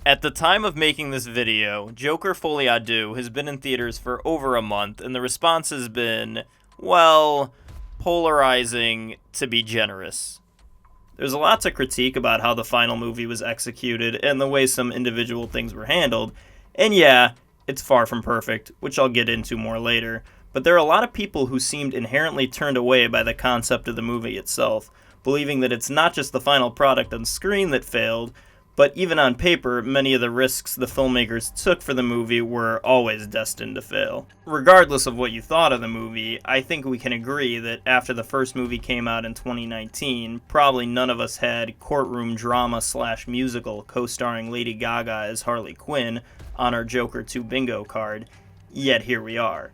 At the time of making this video, Joker Folie Deux has been in theaters for over a month, and the response has been, well, polarizing to be generous. There's a lot to critique about how the final movie was executed and the way some individual things were handled, and yeah, it's far from perfect, which I'll get into more later, but there are a lot of people who seemed inherently turned away by the concept of the movie itself, believing that it's not just the final product on screen that failed, but even on paper, many of the risks the filmmakers took for the movie were always destined to fail. Regardless of what you thought of the movie, I think we can agree that after the first movie came out in 2019, probably none of us had courtroom drama/musical co-starring Lady Gaga as Harley Quinn on our Joker 2 bingo card, yet here we are.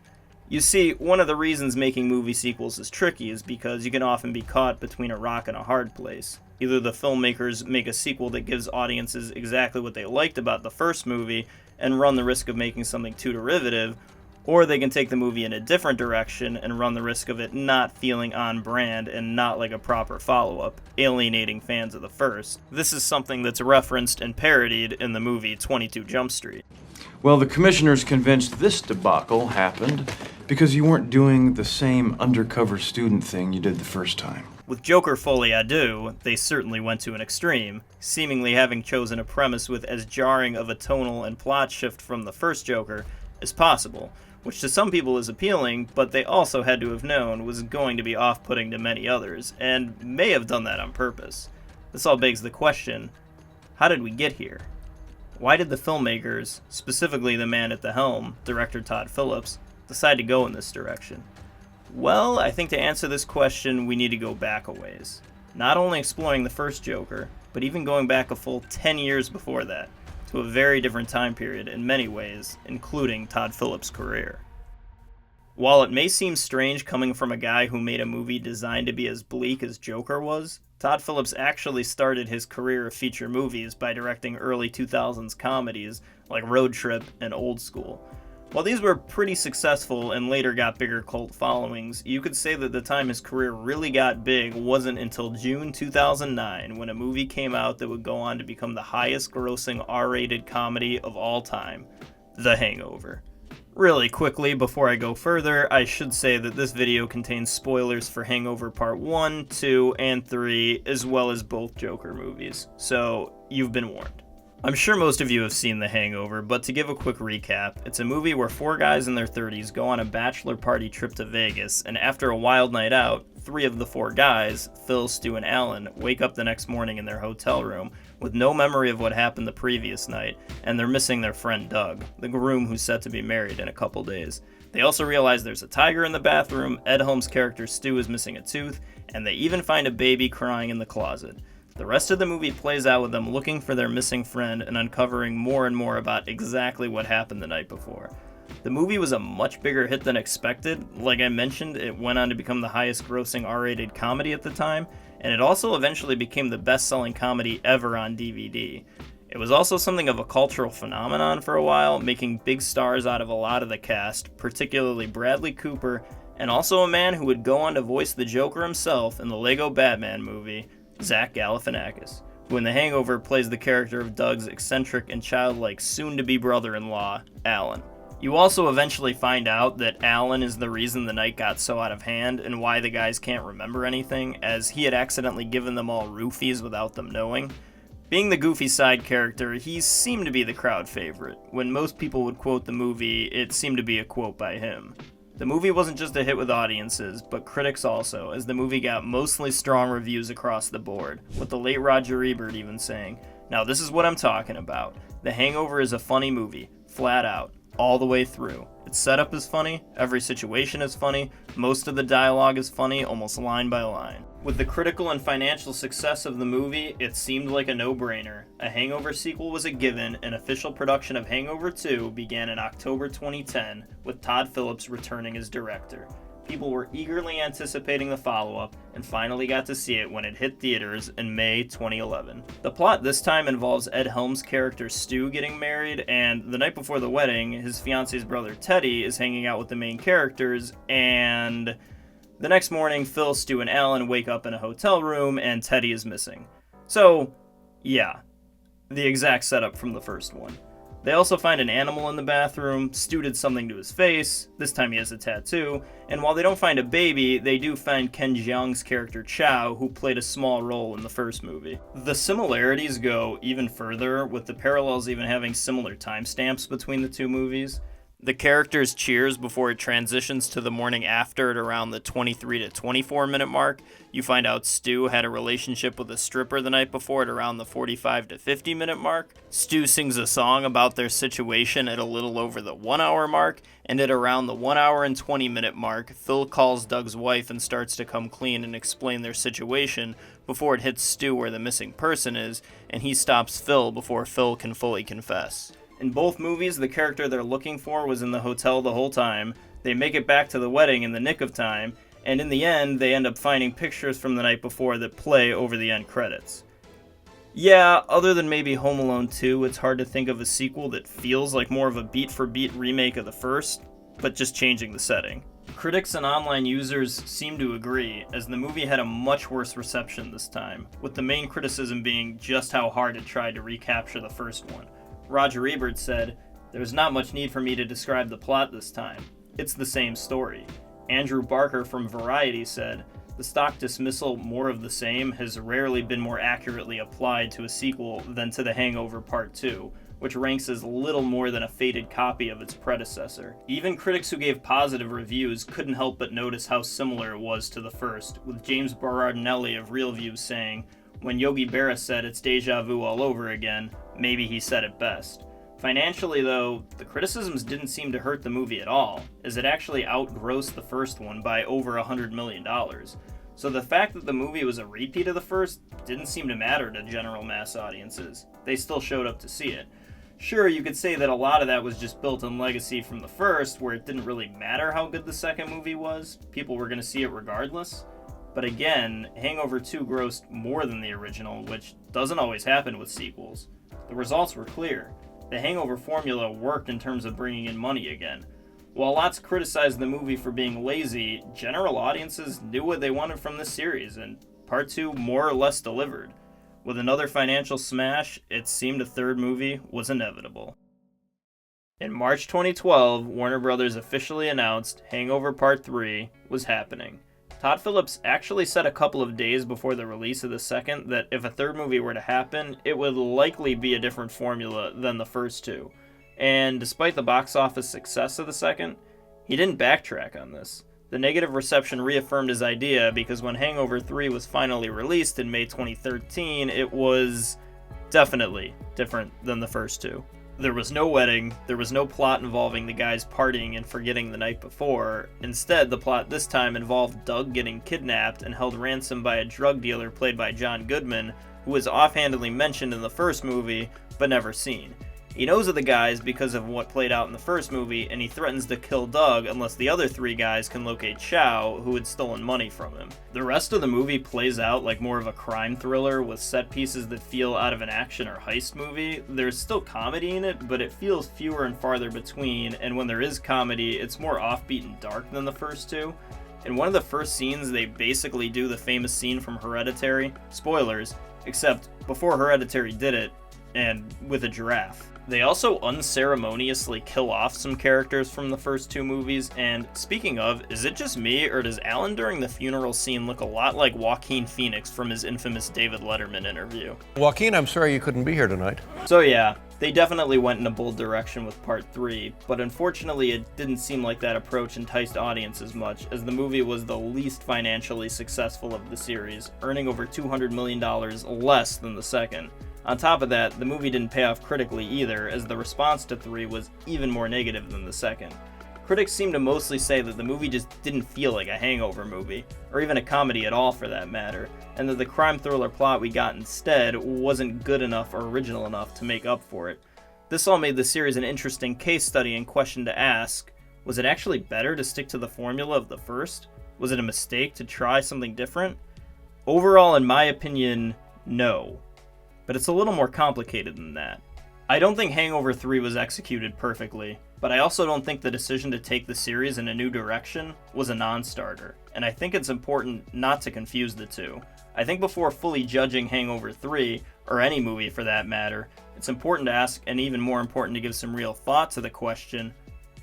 You see, one of the reasons making movie sequels is tricky is because you can often be caught between a rock and a hard place. Either the filmmakers make a sequel that gives audiences exactly what they liked about the first movie and run the risk of making something too derivative, or they can take the movie in a different direction and run the risk of it not feeling on brand and not like a proper follow-up, alienating fans of the first. This is something that's referenced and parodied in the movie 22 Jump Street. Well, the commissioner's convinced this debacle happened because you weren't doing the same undercover student thing you did the first time. With Joker Folie Deux, they certainly went to an extreme, seemingly having chosen a premise with as jarring of a tonal and plot shift from the first Joker as possible, which to some people is appealing, but they also had to have known was going to be off-putting to many others, and may have done that on purpose. This all begs the question, how did we get here? Why did the filmmakers, specifically the man at the helm, director Todd Phillips, decide to go in this direction? Well, I think to answer this question, we need to go back a ways. Not only exploring the first Joker, but even going back a full 10 years before that, to a very different time period in many ways, including Todd Phillips' career. While it may seem strange coming from a guy who made a movie designed to be as bleak as Joker was, Todd Phillips actually started his career of feature movies by directing early 2000s comedies like Road Trip and Old School. While these were pretty successful and later got bigger cult followings, you could say that the time his career really got big wasn't until June 2009 when a movie came out that would go on to become the highest grossing R-rated comedy of all time, The Hangover. Really quickly, before I go further, I should say that this video contains spoilers for Hangover Part I, II, and III, as well as both Joker movies, so you've been warned. I'm sure most of you have seen The Hangover, but to give a quick recap, it's a movie where four guys in their 30s go on a bachelor party trip to Vegas, and after a wild night out, three of the four guys, Phil, Stu, and Alan, wake up the next morning in their hotel room with no memory of what happened the previous night, and they're missing their friend Doug, the groom who's set to be married in a couple days. They also realize there's a tiger in the bathroom, Ed Helms' character Stu is missing a tooth, and they even find a baby crying in the closet. The rest of the movie plays out with them looking for their missing friend and uncovering more and more about exactly what happened the night before. The movie was a much bigger hit than expected. Like I mentioned, it went on to become the highest grossing R-rated comedy at the time, and it also eventually became the best-selling comedy ever on DVD. It was also something of a cultural phenomenon for a while, making big stars out of a lot of the cast, particularly Bradley Cooper, and also a man who would go on to voice the Joker himself in the Lego Batman movie, Zach Galifianakis, who in The Hangover plays the character of Doug's eccentric and childlike soon-to-be brother-in-law, Alan. You also eventually find out that Alan is the reason the night got so out of hand and why the guys can't remember anything, as he had accidentally given them all roofies without them knowing. Being the goofy side character, he seemed to be the crowd favorite. When most people would quote the movie, it seemed to be a quote by him. The movie wasn't just a hit with audiences, but critics also, as the movie got mostly strong reviews across the board, with the late Roger Ebert even saying, "Now this is what I'm talking about. The Hangover is a funny movie, flat out, all the way through. Its setup is funny, every situation is funny, most of the dialogue is funny, almost line by line." With the critical and financial success of the movie, it seemed like a no-brainer. A Hangover sequel was a given, and official production of Hangover 2 began in October 2010, with Todd Phillips returning as director. People were eagerly anticipating the follow-up, and finally got to see it when it hit theaters in May 2011. The plot this time involves Ed Helms' character Stu getting married, and the night before the wedding, his fiance's brother Teddy is hanging out with the main characters, and the next morning, Phil, Stu, and Alan wake up in a hotel room, and Teddy is missing. So, yeah, The exact setup from the first one. They also find an animal in the bathroom. Stu did something to his face. This time he has a tattoo. And while they don't find a baby, they do find Ken Jeong's character Chow, who played a small role in the first movie. The similarities go even further, with the parallels even having similar timestamps between the two movies. The characters cheers before it transitions to the morning after at around the 23 to 24 minute mark. You find out Stu had a relationship with a stripper the night before at around the 45 to 50 minute mark. Stu sings a song about their situation at a little over the 1 hour mark, and at around the 1 hour and 20 minute mark, Phil calls Doug's wife and starts to come clean and explain their situation before it hits Stu where the missing person is, and he stops Phil before Phil can fully confess. In both movies, the character they're looking for was in the hotel the whole time. They make it back to the wedding in the nick of time, and in the end, they end up finding pictures from the night before that play over the end credits. Yeah, other than maybe Home Alone 2, it's hard to think of a sequel that feels like more of a beat-for-beat remake of the first, but just changing the setting. Critics and online users seem to agree, as the movie had a much worse reception this time, with the main criticism being just how hard it tried to recapture the first one. Roger Ebert said, "There's not much need for me to describe the plot this time. It's the same story." Andrew Barker from Variety said, "The stock dismissal, more of the same, has rarely been more accurately applied to a sequel than to The Hangover Part II, which ranks as little more than a faded copy of its predecessor." Even critics who gave positive reviews couldn't help but notice how similar it was to the first, with James Berardinelli of Real Views saying, "When Yogi Berra said it's deja vu all over again, maybe he said it best." Financially, though, the criticisms didn't seem to hurt the movie at all, as it actually outgrossed the first one by over $100 million. So the fact that the movie was a repeat of the first didn't seem to matter to general mass audiences. They still showed up to see it. Sure, you could say that a lot of that was just built-in legacy from the first, where it didn't really matter how good the second movie was. People were going to see it regardless. But again, Hangover 2 grossed more than the original, which doesn't always happen with sequels. The results were clear. The Hangover formula worked in terms of bringing in money again. While lots criticized the movie for being lazy, general audiences knew what they wanted from this series, and Part 2 more or less delivered. With another financial smash, it seemed a third movie was inevitable. In March 2012, Warner Bros. Officially announced Hangover Part III was happening. Todd Phillips actually said a couple of days before the release of the second that if a third movie were to happen, it would likely be a different formula than the first two. And despite the box office success of the second, he didn't backtrack on this. The negative reception reaffirmed his idea because when Hangover 3 was finally released in May 2013, it was definitely different than the first two. There was no wedding, there was no plot involving the guys partying and forgetting the night before. Instead, the plot this time involved Doug getting kidnapped and held ransom by a drug dealer played by John Goodman, who was offhandedly mentioned in the first movie, but never seen. He knows of the guys because of what played out in the first movie, and he threatens to kill Doug unless the other three guys can locate Chow, who had stolen money from him. The rest of the movie plays out like more of a crime thriller with set pieces that feel out of an action or heist movie. There's still comedy in it, but it feels fewer and farther between, and when there is comedy, it's more offbeat and dark than the first two. In one of the first scenes, they basically do the famous scene from Hereditary. Spoilers, except before Hereditary did it, and with a giraffe. They also unceremoniously kill off some characters from the first two movies, and speaking of, is it just me, or does Alan during the funeral scene look a lot like Joaquin Phoenix from his infamous David Letterman interview? Joaquin, I'm sorry you couldn't be here tonight. So yeah, they definitely went in a bold direction with Part 3, but unfortunately it didn't seem like that approach enticed audiences much, as the movie was the least financially successful of the series, earning over $200 million less than the second. On top of that, the movie didn't pay off critically either, as the response to 3 was even more negative than the second. Critics seem to mostly say that the movie just didn't feel like a hangover movie, or even a comedy at all for that matter, and that the crime thriller plot we got instead wasn't good enough or original enough to make up for it. This all made the series an interesting case study and question to ask: was it actually better to stick to the formula of the first? Was it a mistake to try something different? Overall, in my opinion, no. But it's a little more complicated than that. I don't think Hangover 3 was executed perfectly, but I also don't think the decision to take the series in a new direction was a non-starter, and I think it's important not to confuse the two. I think before fully judging Hangover 3, or any movie for that matter, it's important to ask, and even more important to give some real thought to the question,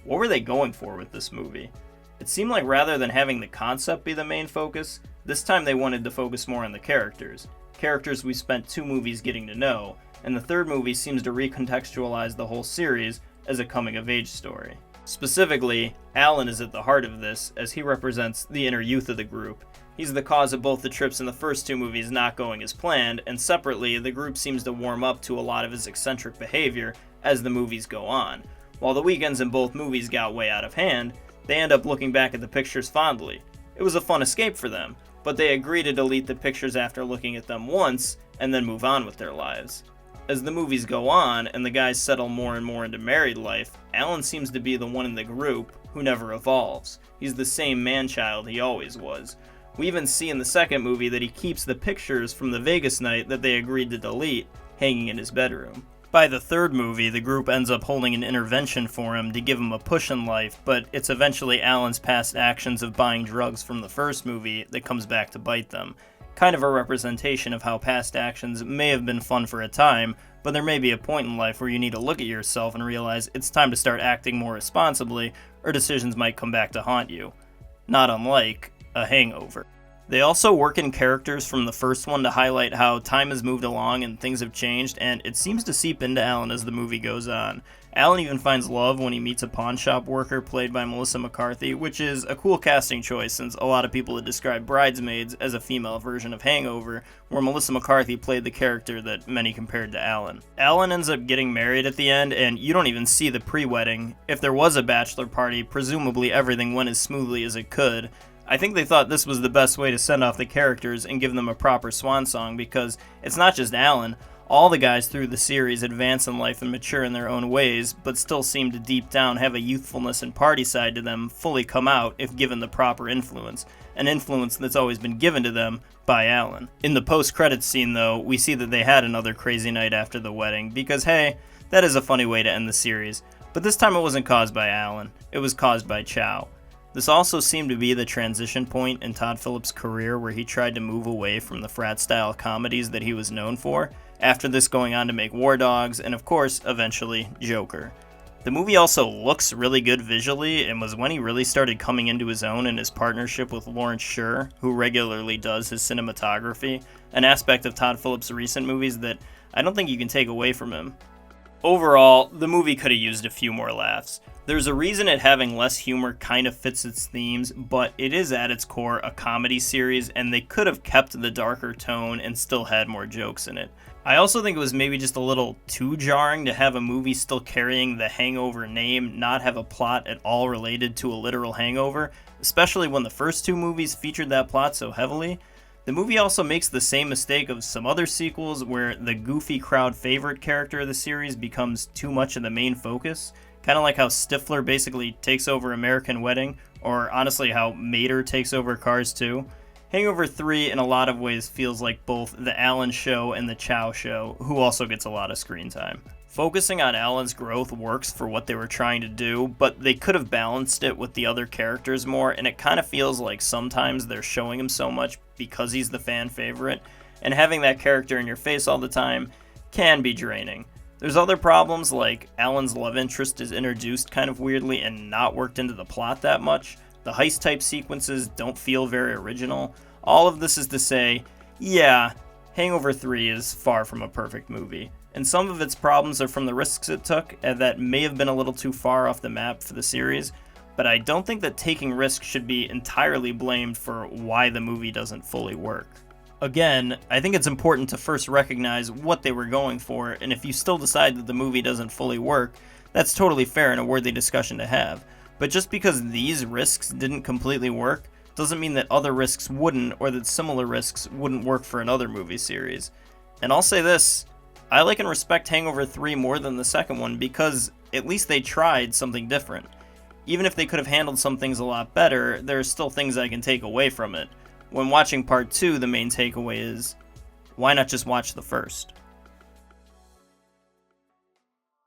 what were they going for with this movie? It seemed like rather than having the concept be the main focus, this time they wanted to focus more on the characters. Characters we spent 2 movies getting to know, and the third movie seems to recontextualize the whole series as a coming-of-age story. Specifically, Alan is at the heart of this, as he represents the inner youth of the group. He's the cause of both the trips in the first 2 movies not going as planned, and separately, the group seems to warm up to a lot of his eccentric behavior as the movies go on. While the weekends in both movies got way out of hand, they end up looking back at the pictures fondly. It was a fun escape for them, but they agree to delete the pictures after looking at them once, and then move on with their lives. As the movies go on, and the guys settle more and more into married life, Alan seems to be the one in the group who never evolves. He's the same man-child he always was. We even see in the second movie that he keeps the pictures from the Vegas night that they agreed to delete, hanging in his bedroom. By the third movie, the group ends up holding an intervention for him to give him a push in life, but it's eventually Alan's past actions of buying drugs from the first movie that comes back to bite them. Kind of a representation of how past actions may have been fun for a time, but there may be a point in life where you need to look at yourself and realize it's time to start acting more responsibly, or decisions might come back to haunt you. Not unlike a hangover. They also work in characters from the first one to highlight how time has moved along and things have changed, and it seems to seep into Alan as the movie goes on. Alan even finds love when he meets a pawn shop worker played by Melissa McCarthy, which is a cool casting choice since a lot of people had described Bridesmaids as a female version of Hangover, where Melissa McCarthy played the character that many compared to Alan. Alan ends up getting married at the end, and you don't even see the pre-wedding. If there was a bachelor party, presumably everything went as smoothly as it could. I think they thought this was the best way to send off the characters and give them a proper swan song, because it's not just Alan. All the guys through the series advance in life and mature in their own ways, but still seem to deep down have a youthfulness and party side to them fully come out if given the proper influence, an influence that's always been given to them by Alan. In the post-credits scene, though, we see that they had another crazy night after the wedding, because hey, that is a funny way to end the series. But this time it wasn't caused by Alan, it was caused by Chow. This also seemed to be the transition point in Todd Phillips' career where he tried to move away from the frat-style comedies that he was known for, after this going on to make War Dogs, and of course, eventually, Joker. The movie also looks really good visually, and was when he really started coming into his own in his partnership with Lawrence Sher, who regularly does his cinematography, an aspect of Todd Phillips' recent movies that I don't think you can take away from him. Overall, the movie could have used a few more laughs. There's a reason it having less humor kind of fits its themes, but it is at its core a comedy series, and they could have kept the darker tone and still had more jokes in it. I also think it was maybe just a little too jarring to have a movie still carrying the Hangover name not have a plot at all related to a literal hangover, especially when the first 2 movies featured that plot so heavily. The movie also makes the same mistake of some other sequels where the goofy crowd favorite character of the series becomes too much of the main focus, kind of like how Stifler basically takes over American Wedding, or honestly how Mater takes over Cars 2. Hangover 3 in a lot of ways feels like both the Alan show and the Chow show, who also gets a lot of screen time. Focusing on Alan's growth works for what they were trying to do, but they could have balanced it with the other characters more, and it kind of feels like sometimes they're showing him so much because he's the fan favorite, and having that character in your face all the time can be draining. There's other problems, like Alan's love interest is introduced kind of weirdly and not worked into the plot that much. The heist-type sequences don't feel very original. All of this is to say, yeah, Hangover 3 is far from a perfect movie, and some of its problems are from the risks it took, and that may have been a little too far off the map for the series, but I don't think that taking risks should be entirely blamed for why the movie doesn't fully work. Again, I think it's important to first recognize what they were going for, and if you still decide that the movie doesn't fully work, that's totally fair and a worthy discussion to have. But just because these risks didn't completely work, doesn't mean that other risks wouldn't, or that similar risks wouldn't work for another movie series. And I'll say this, I like and respect Hangover 3 more than the second one because at least they tried something different. Even if they could have handled some things a lot better, there are still things I can take away from it. When watching Part 2, the main takeaway is, why not just watch the first?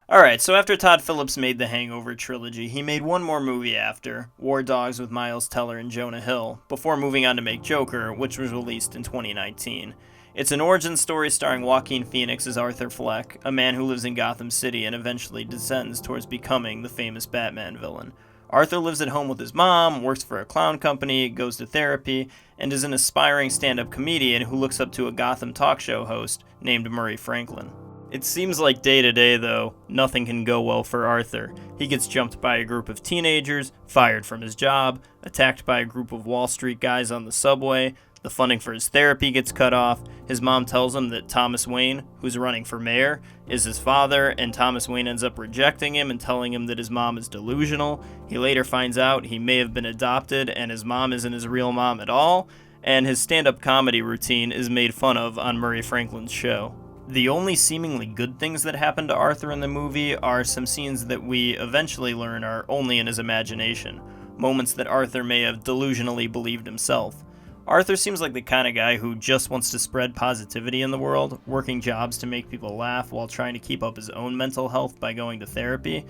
Alright, so after Todd Phillips made the Hangover trilogy, he made one more movie after, War Dogs with Miles Teller and Jonah Hill, before moving on to make Joker, which was released in 2019. It's an origin story starring Joaquin Phoenix as Arthur Fleck, a man who lives in Gotham City and eventually descends towards becoming the famous Batman villain. Arthur lives at home with his mom, works for a clown company, goes to therapy, and is an aspiring stand-up comedian who looks up to a Gotham talk show host named Murray Franklin. It seems like day to day, though, nothing can go well for Arthur. He gets jumped by a group of teenagers, fired from his job, attacked by a group of Wall Street guys on the subway, the funding for his therapy gets cut off, his mom tells him that Thomas Wayne, who's running for mayor, is his father, and Thomas Wayne ends up rejecting him and telling him that his mom is delusional. He later finds out he may have been adopted and his mom isn't his real mom at all, and his stand-up comedy routine is made fun of on Murray Franklin's show. The only seemingly good things that happen to Arthur in the movie are some scenes that we eventually learn are only in his imagination, moments that Arthur may have delusionally believed himself. Arthur seems like the kind of guy who just wants to spread positivity in the world, working jobs to make people laugh while trying to keep up his own mental health by going to therapy.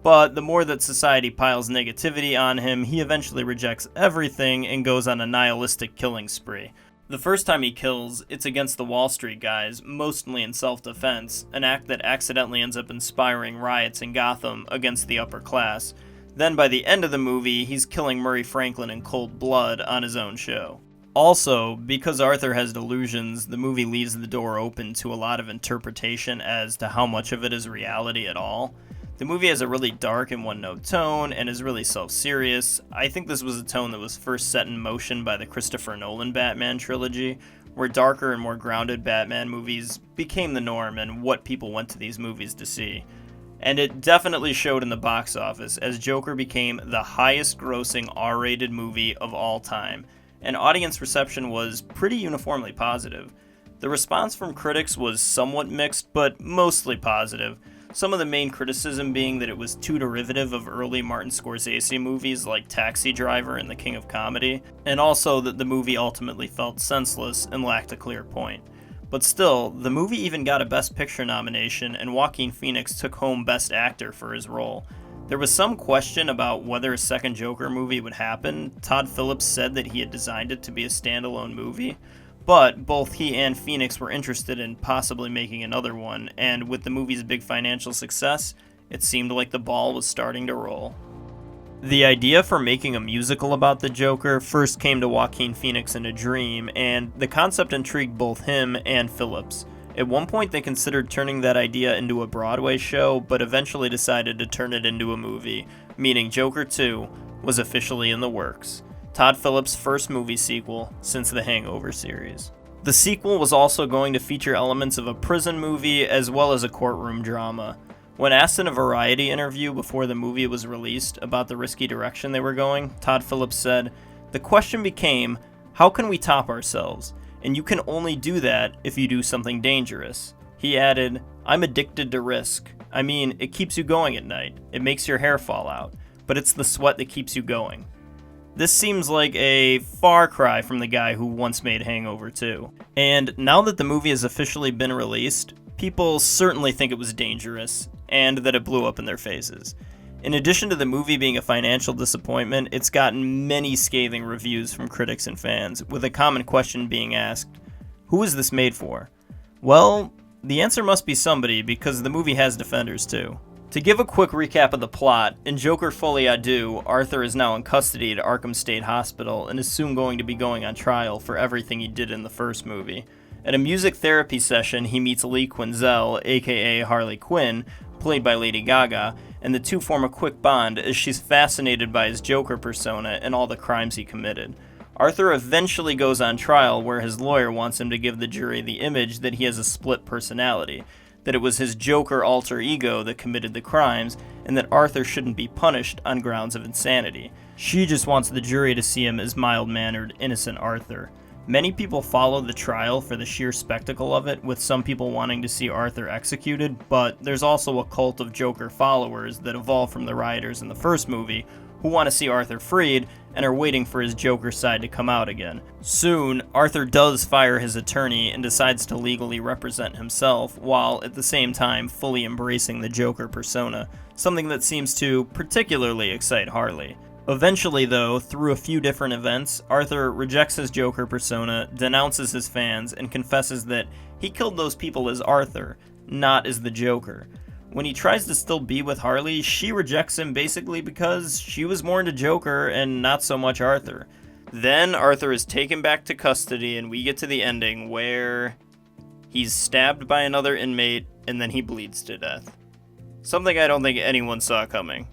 But the more that society piles negativity on him, he eventually rejects everything and goes on a nihilistic killing spree. The first time he kills, it's against the Wall Street guys, mostly in self-defense, an act that accidentally ends up inspiring riots in Gotham against the upper class. Then by the end of the movie, he's killing Murray Franklin in cold blood on his own show. Also, because Arthur has delusions, the movie leaves the door open to a lot of interpretation as to how much of it is reality at all. The movie has a really dark and one-note tone and is really self-serious. I think this was a tone that was first set in motion by the Christopher Nolan Batman trilogy, where darker and more grounded Batman movies became the norm and what people went to these movies to see. And it definitely showed in the box office, as Joker became the highest-grossing R-rated movie of all time, and audience reception was pretty uniformly positive. The response from critics was somewhat mixed, but mostly positive. Some of the main criticism being that it was too derivative of early Martin Scorsese movies like Taxi Driver and The King of Comedy, and also that the movie ultimately felt senseless and lacked a clear point. But still, the movie even got a Best Picture nomination, and Joaquin Phoenix took home Best Actor for his role. There was some question about whether a second Joker movie would happen. Todd Phillips said that he had designed it to be a standalone movie, but both he and Phoenix were interested in possibly making another one, and with the movie's big financial success, it seemed like the ball was starting to roll. The idea for making a musical about the Joker first came to Joaquin Phoenix in a dream, and the concept intrigued both him and Phillips. At one point they considered turning that idea into a Broadway show, but eventually decided to turn it into a movie, meaning Joker 2 was officially in the works. Todd Phillips' first movie sequel since the Hangover series. The sequel was also going to feature elements of a prison movie as well as a courtroom drama. When asked in a Variety interview before the movie was released about the risky direction they were going, Todd Phillips said, "The question became, how can we top ourselves? And you can only do that if you do something dangerous." He added, "I'm addicted to risk. I mean, it keeps you going at night. It makes your hair fall out. But it's the sweat that keeps you going." This seems like a far cry from the guy who once made Hangover 2. And now that the movie has officially been released, people certainly think it was dangerous, and that it blew up in their faces. In addition to the movie being a financial disappointment, it's gotten many scathing reviews from critics and fans, with a common question being asked, who is this made for? Well, the answer must be somebody, because the movie has defenders too. To give a quick recap of the plot, in Joker Folie, Deux, Arthur is now in custody at Arkham State Hospital and is soon going to be going on trial for everything he did in the first movie. At a music therapy session, he meets Lee Quinzel, aka Harley Quinn, played by Lady Gaga, and the two form a quick bond as she's fascinated by his Joker persona and all the crimes he committed. Arthur eventually goes on trial where his lawyer wants him to give the jury the image that he has a split personality, that it was his Joker alter ego that committed the crimes, and that Arthur shouldn't be punished on grounds of insanity. She just wants the jury to see him as mild-mannered, innocent Arthur. Many people followed the trial for the sheer spectacle of it, with some people wanting to see Arthur executed, but there's also a cult of Joker followers that evolved from the rioters in the first movie, who want to see Arthur freed and are waiting for his Joker side to come out again. Soon, Arthur does fire his attorney and decides to legally represent himself, while at the same time fully embracing the Joker persona, something that seems to particularly excite Harley. Eventually, though, through a few different events, Arthur rejects his Joker persona, denounces his fans, and confesses that he killed those people as Arthur, not as the Joker. When he tries to still be with Harley, she rejects him basically because she was more into Joker and not so much Arthur. Then Arthur is taken back to custody and we get to the ending where he's stabbed by another inmate and then he bleeds to death. Something I don't think anyone saw coming.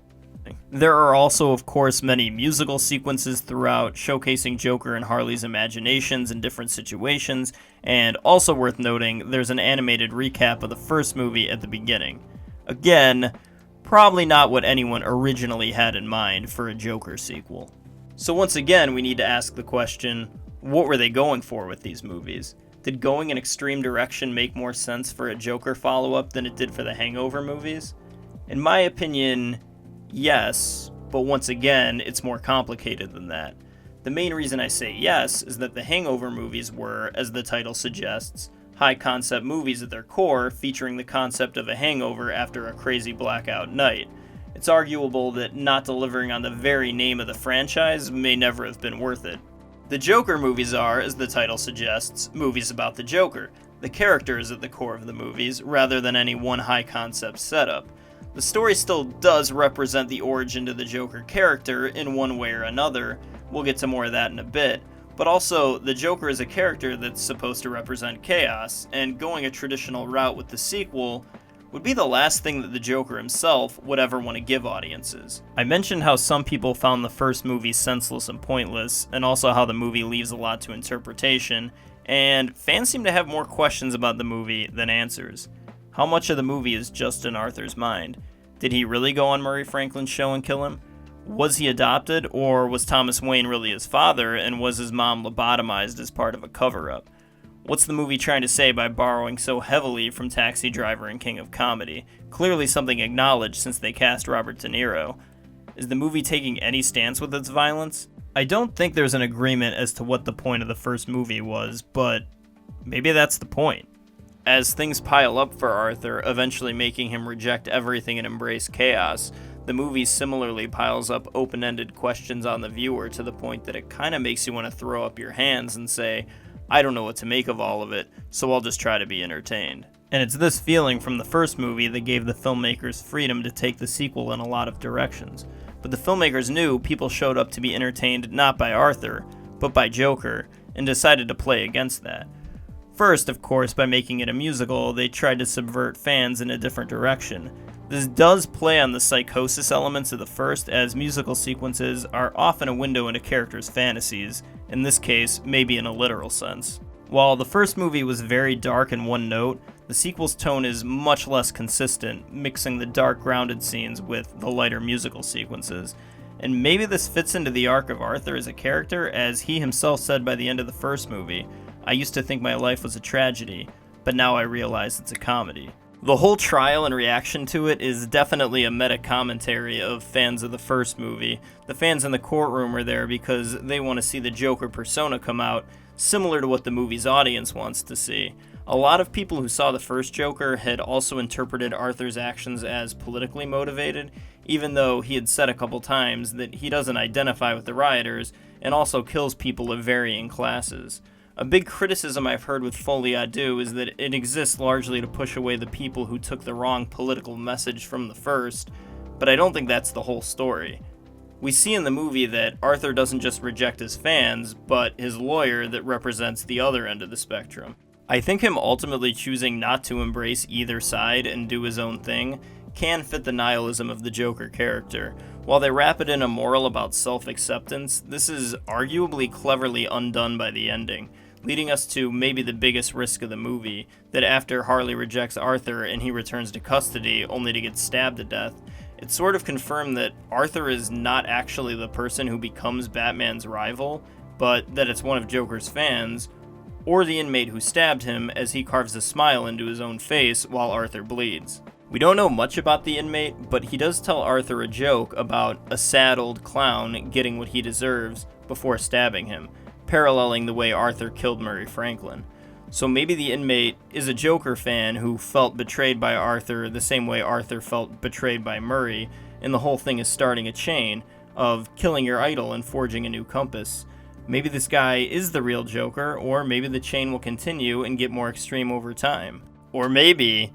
There are also, of course, many musical sequences throughout, showcasing Joker and Harley's imaginations in different situations, and also worth noting, there's an animated recap of the first movie at the beginning. Again, probably not what anyone originally had in mind for a Joker sequel. So once again, we need to ask the question, what were they going for with these movies? Did going an extreme direction make more sense for a Joker follow-up than it did for the Hangover movies? In my opinion, yes, but once again, it's more complicated than that. The main reason I say yes is that the Hangover movies were, as the title suggests, high-concept movies at their core, featuring the concept of a hangover after a crazy blackout night. It's arguable that not delivering on the very name of the franchise may never have been worth it. The Joker movies are, as the title suggests, movies about the Joker. The character is at the core of the movies, rather than any one high-concept setup. The story still does represent the origin to the Joker character in one way or another, we'll get to more of that in a bit, but also the Joker is a character that's supposed to represent chaos, and going a traditional route with the sequel would be the last thing that the Joker himself would ever want to give audiences. I mentioned how some people found the first movie senseless and pointless, and also how the movie leaves a lot to interpretation, and fans seem to have more questions about the movie than answers. How much of the movie is just in Arthur's mind? Did he really go on Murray Franklin's show and kill him? Was he adopted, or was Thomas Wayne really his father, and was his mom lobotomized as part of a cover-up? What's the movie trying to say by borrowing so heavily from Taxi Driver and King of Comedy? Clearly something acknowledged since they cast Robert De Niro. Is the movie taking any stance with its violence? I don't think there's an agreement as to what the point of the first movie was, but maybe that's the point. As things pile up for Arthur, eventually making him reject everything and embrace chaos, the movie similarly piles up open-ended questions on the viewer to the point that it kind of makes you want to throw up your hands and say, I don't know what to make of all of it, so I'll just try to be entertained. And it's this feeling from the first movie that gave the filmmakers freedom to take the sequel in a lot of directions. But the filmmakers knew people showed up to be entertained not by Arthur, but by Joker, and decided to play against that. First, of course, by making it a musical, they tried to subvert fans in a different direction. This does play on the psychosis elements of the first, as musical sequences are often a window into characters' fantasies, in this case, maybe in a literal sense. While the first movie was very dark and one note, the sequel's tone is much less consistent, mixing the dark grounded scenes with the lighter musical sequences. And maybe this fits into the arc of Arthur as a character, as he himself said by the end of the first movie, I used to think my life was a tragedy, but now I realize it's a comedy. The whole trial and reaction to it is definitely a meta-commentary of fans of the first movie. The fans in the courtroom are there because they want to see the Joker persona come out, similar to what the movie's audience wants to see. A lot of people who saw the first Joker had also interpreted Arthur's actions as politically motivated, even though he had said a couple times that he doesn't identify with the rioters and also kills people of varying classes. A big criticism I've heard with Folie is that it exists largely to push away the people who took the wrong political message from the first, but I don't think that's the whole story. We see in the movie that Arthur doesn't just reject his fans, but his lawyer that represents the other end of the spectrum. I think him ultimately choosing not to embrace either side and do his own thing can fit the nihilism of the Joker character. While they wrap it in a moral about self-acceptance, this is arguably cleverly undone by the ending, leading us to maybe the biggest risk of the movie, that after Harley rejects Arthur and he returns to custody only to get stabbed to death, it's sort of confirmed that Arthur is not actually the person who becomes Batman's rival, but that it's one of Joker's fans, or the inmate who stabbed him as he carves a smile into his own face while Arthur bleeds. We don't know much about the inmate, but he does tell Arthur a joke about a sad old clown getting what he deserves before stabbing him, paralleling the way Arthur killed Murray Franklin. So maybe the inmate is a Joker fan who felt betrayed by Arthur the same way Arthur felt betrayed by Murray, and the whole thing is starting a chain, of killing your idol and forging a new compass. Maybe this guy is the real Joker, or maybe the chain will continue and get more extreme over time. Or maybe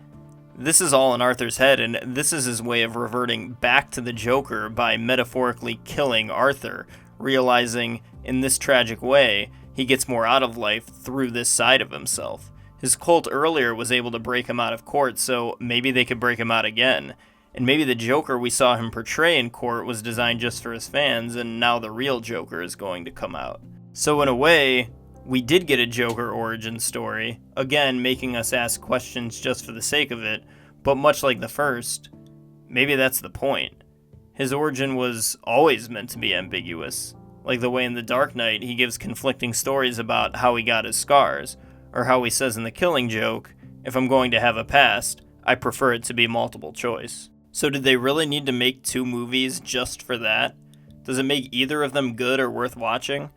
this is all in Arthur's head, and this is his way of reverting back to the Joker by metaphorically killing Arthur, realizing in this tragic way he gets more out of life through this side of himself. His cult earlier was able to break him out of court, so maybe they could break him out again. And maybe the Joker we saw him portray in court was designed just for his fans, and now the real Joker is going to come out. So in a way, we did get a Joker origin story, again making us ask questions just for the sake of it, but much like the first, maybe that's the point. His origin was always meant to be ambiguous, like the way in The Dark Knight he gives conflicting stories about how he got his scars, or how he says in The Killing Joke, if I'm going to have a past, I prefer it to be multiple choice. So did they really need to make 2 movies just for that? Does it make either of them good or worth watching?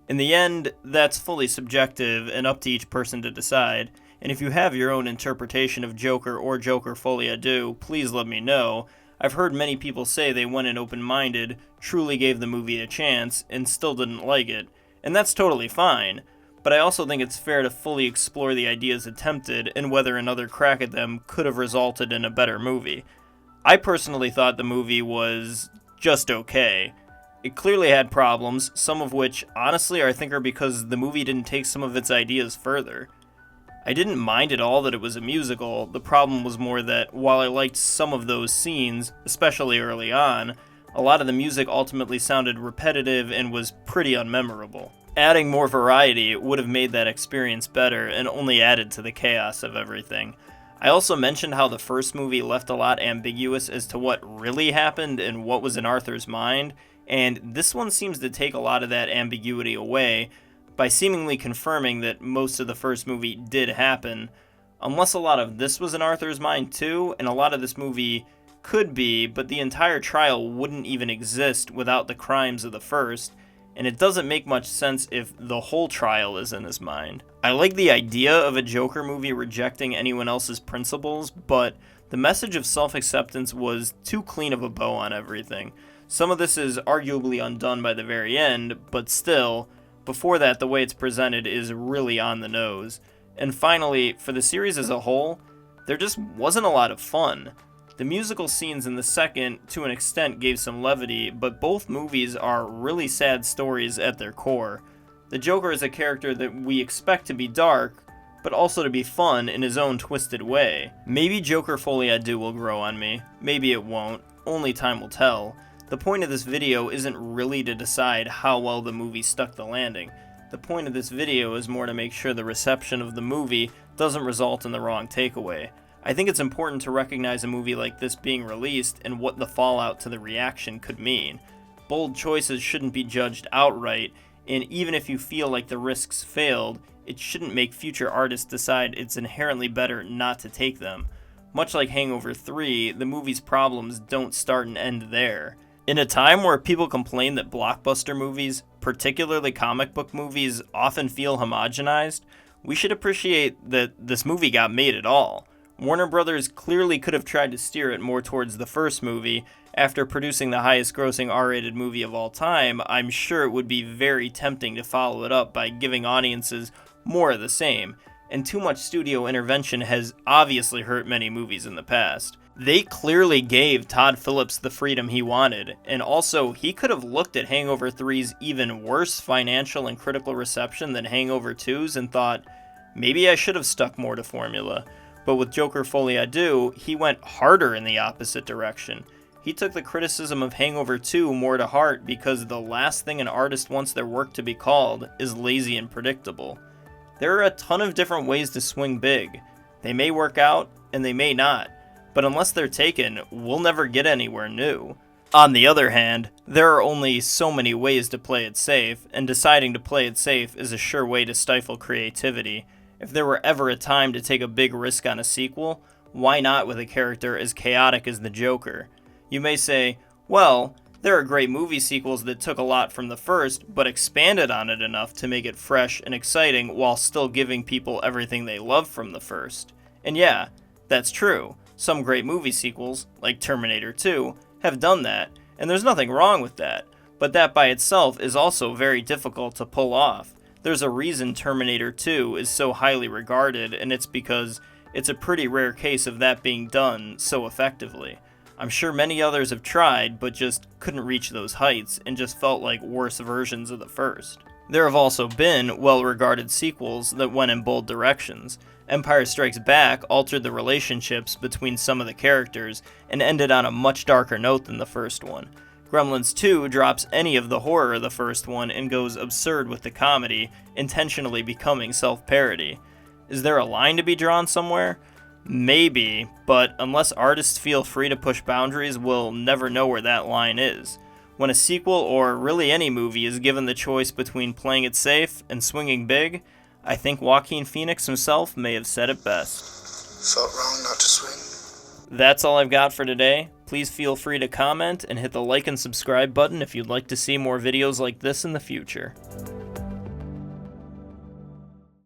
In the end, that's fully subjective and up to each person to decide, and if you have your own interpretation of Joker or Joker Folie Deux, please let me know. I've heard many people say they went in open-minded, truly gave the movie a chance, and still didn't like it, and that's totally fine, but I also think it's fair to fully explore the ideas attempted and whether another crack at them could have resulted in a better movie. I personally thought the movie was just okay. It clearly had problems, some of which, honestly, I think are because the movie didn't take some of its ideas further. I didn't mind at all that it was a musical. The problem was more that, while I liked some of those scenes, especially early on, a lot of the music ultimately sounded repetitive and was pretty unmemorable. Adding more variety would have made that experience better and only added to the chaos of everything. I also mentioned how the first movie left a lot ambiguous as to what really happened and what was in Arthur's mind, and this one seems to take a lot of that ambiguity away by seemingly confirming that most of the first movie did happen, unless a lot of this was in Arthur's mind too, and a lot of this movie could be, but the entire trial wouldn't even exist without the crimes of the first, and it doesn't make much sense if the whole trial is in his mind. I like the idea of a Joker movie rejecting anyone else's principles, but the message of self-acceptance was too clean of a bow on everything. Some of this is arguably undone by the very end, but still, before that, the way it's presented is really on the nose. And finally, for the series as a whole, there just wasn't a lot of fun. The musical scenes in the second, to an extent, gave some levity, but both movies are really sad stories at their core. The Joker is a character that we expect to be dark, but also to be fun in his own twisted way. Maybe Joker Folie Deux will grow on me, maybe it won't, only time will tell. The point of this video isn't really to decide how well the movie stuck the landing. The point of this video is more to make sure the reception of the movie doesn't result in the wrong takeaway. I think it's important to recognize a movie like this being released and what the fallout to the reaction could mean. Bold choices shouldn't be judged outright, and even if you feel like the risks failed, it shouldn't make future artists decide it's inherently better not to take them. Much like Hangover 3, the movie's problems don't start and end there. In a time where people complain that blockbuster movies, particularly comic book movies, often feel homogenized, we should appreciate that this movie got made at all. Warner Brothers clearly could have tried to steer it more towards the first movie. After producing the highest grossing R-rated movie of all time, I'm sure it would be very tempting to follow it up by giving audiences more of the same, and too much studio intervention has obviously hurt many movies in the past. They clearly gave Todd Phillips the freedom he wanted, and also he could have looked at Hangover 3's even worse financial and critical reception than Hangover 2's and thought, maybe I should have stuck more to formula. But with Joker Folie Deux, he went harder in the opposite direction. He took the criticism of Hangover 2 more to heart because the last thing an artist wants their work to be called is lazy and predictable. There are a ton of different ways to swing big. They may work out, and they may not, but unless they're taken, we'll never get anywhere new. On the other hand, there are only so many ways to play it safe, and deciding to play it safe is a sure way to stifle creativity. If there were ever a time to take a big risk on a sequel, why not with a character as chaotic as the Joker? You may say, well, there are great movie sequels that took a lot from the first, but expanded on it enough to make it fresh and exciting while still giving people everything they loved from the first. And yeah, that's true. Some great movie sequels, like Terminator 2, have done that, and there's nothing wrong with that. but that by itself is also very difficult to pull off. There's a reason Terminator 2 is so highly regarded, and it's because it's a pretty rare case of that being done so effectively. I'm sure many others have tried, but just couldn't reach those heights, and just felt like worse versions of the first. There have also been well-regarded sequels that went in bold directions. Empire Strikes Back altered the relationships between some of the characters, and ended on a much darker note than the first one. Gremlins 2 drops any of the horror of the first one and goes absurd with the comedy, intentionally becoming self-parody. Is there a line to be drawn somewhere? Maybe, but unless artists feel free to push boundaries, we'll never know where that line is. When a sequel, or really any movie, is given the choice between playing it safe and swinging big, I think Joaquin Phoenix himself may have said it best. Felt wrong not to swing. That's all I've got for today. Please feel free to comment and hit the like and subscribe button if you'd like to see more videos like this in the future.